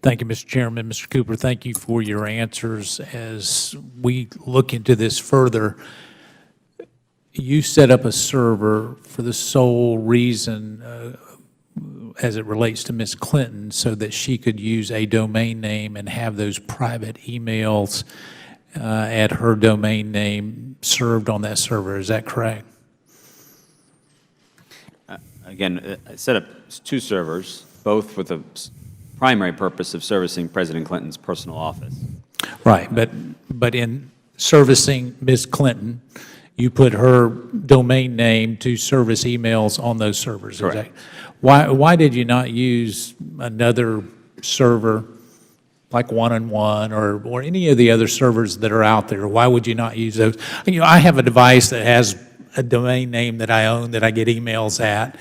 Thank you, Mr. Chairman. Mr. Cooper, thank you for your answers. As we look into this further, you set up a server for the sole reason, as it relates to Ms. Clinton, so that she could use a domain name and have those private emails at her domain name served on that server. Is that correct? Again, I set up 2 servers, both with the primary purpose of servicing President Clinton's personal office. Right, but in servicing Ms. Clinton, you put her domain name to service emails on those servers. Correct. Why did you not use another server like One-on-One or any of the other servers that are out there? Why would you not use those? I have a device that has a domain name that I own that I get emails at,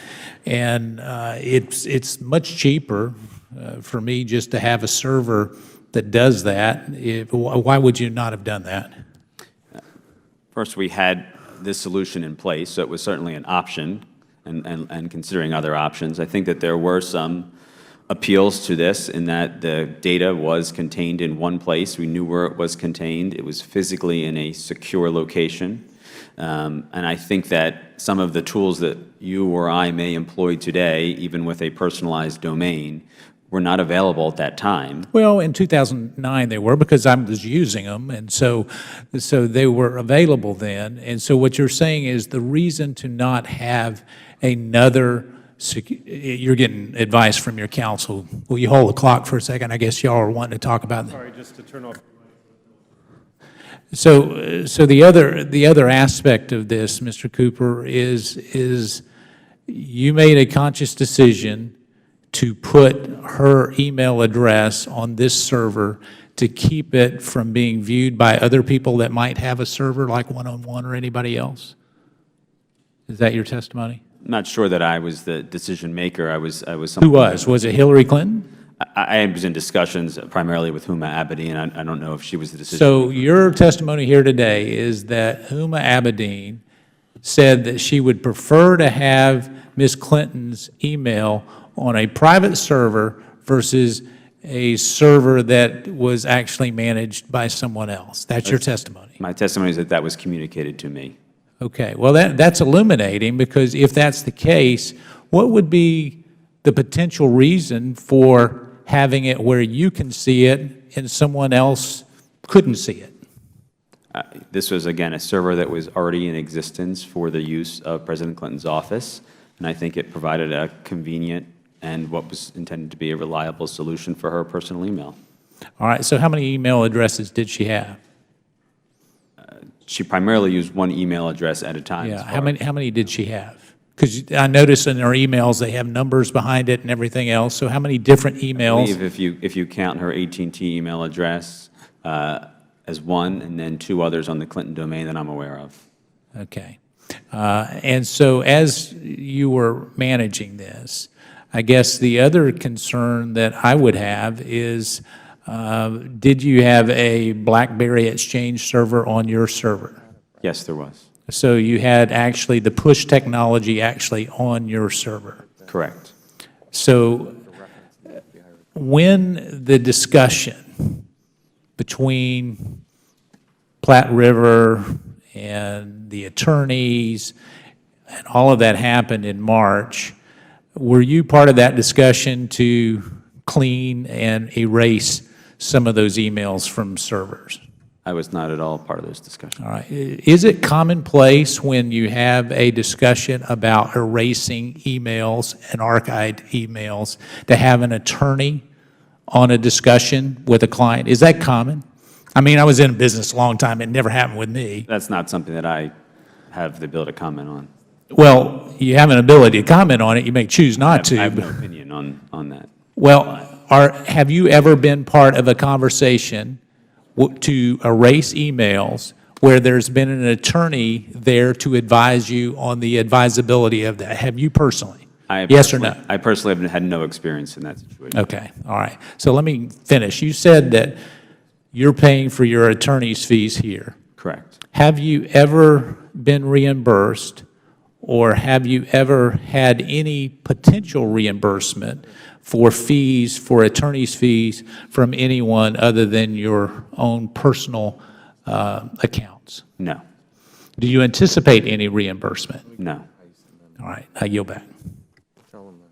and it's much cheaper for me just to have a server that does that. Why would you not have done that? First, we had this solution in place, so it was certainly an option, and considering other options. I think that there were some appeals to this in that the data was contained in one place. We knew where it was contained. It was physically in a secure location. And I think that some of the tools that you or I may employ today, even with a personalized domain, were not available at that time. Well, in 2009 they were, because I was using them, and so they were available then. And so what you're saying is the reason to not have another, you're getting advice from your counsel. Will you hold the clock for a second? I guess y'all are wanting to talk about that. Sorry, just to turn off. So the other aspect of this, Mr. Cooper, is you made a conscious decision to put her email address on this server to keep it from being viewed by other people that might have a server like One-on-One or anybody else? Is that your testimony? I'm not sure that I was the decision maker. I was Who was? Was it Hillary Clinton? I was in discussions primarily with Huma Abedin. I don't know if she was the decision So maker. your testimony here today is that Huma Abedin said that she would prefer to have Ms. Clinton's email on a private server versus a server that was actually managed by someone else. That's your testimony. My testimony is that that was communicated to me. Okay, well, that's illuminating, because if that's the case, what would be the potential reason for having it where you can see it and someone else couldn't see it? This was, again, a server that was already in existence for the use of President Clinton's office, and I think it provided a convenient and what was intended to be a reliable solution for her personal email. All right, so how many email addresses did she have? She primarily used one email address at a time. Yeah, how many did she have? Because I noticed in her emails, they have numbers behind it and everything else, so how many different I emails? believe if you count her AT&T email address as one, and then 2 others on the Clinton domain that I'm aware of. Okay. And so as you were managing this, I guess the other concern that I would have is, did you have a BlackBerry Exchange server on your server? Yes, there was. So you had actually the push technology actually on your server. Correct. So when the discussion between Platte River and the attorneys and all of that happened in March, were you part of that discussion to clean and erase some of those emails from servers? I was not at all part of those discussions. All right. Is it commonplace when you have a discussion about erasing emails and archived emails to have an attorney on a discussion with a client? Is that common? I mean, I was in business a long time. It never happened with me. That's not something that I have the ability to comment on. Well, you have an ability to comment on it. You may choose not to. I have no opinion on that. Well, have you ever been part of a conversation to erase emails where there's been an attorney there to advise you on the advisability of that? Have you personally? Yes or no? I personally have had no experience in that situation. Okay, all right. So let me finish. You said that you're paying for your attorney's fees here. Correct. Have you ever been reimbursed, or have you ever had any potential reimbursement for fees, for attorney's fees from anyone other than your own personal accounts? No, Do you anticipate any reimbursement? no. All right, I yield back. Tell them that.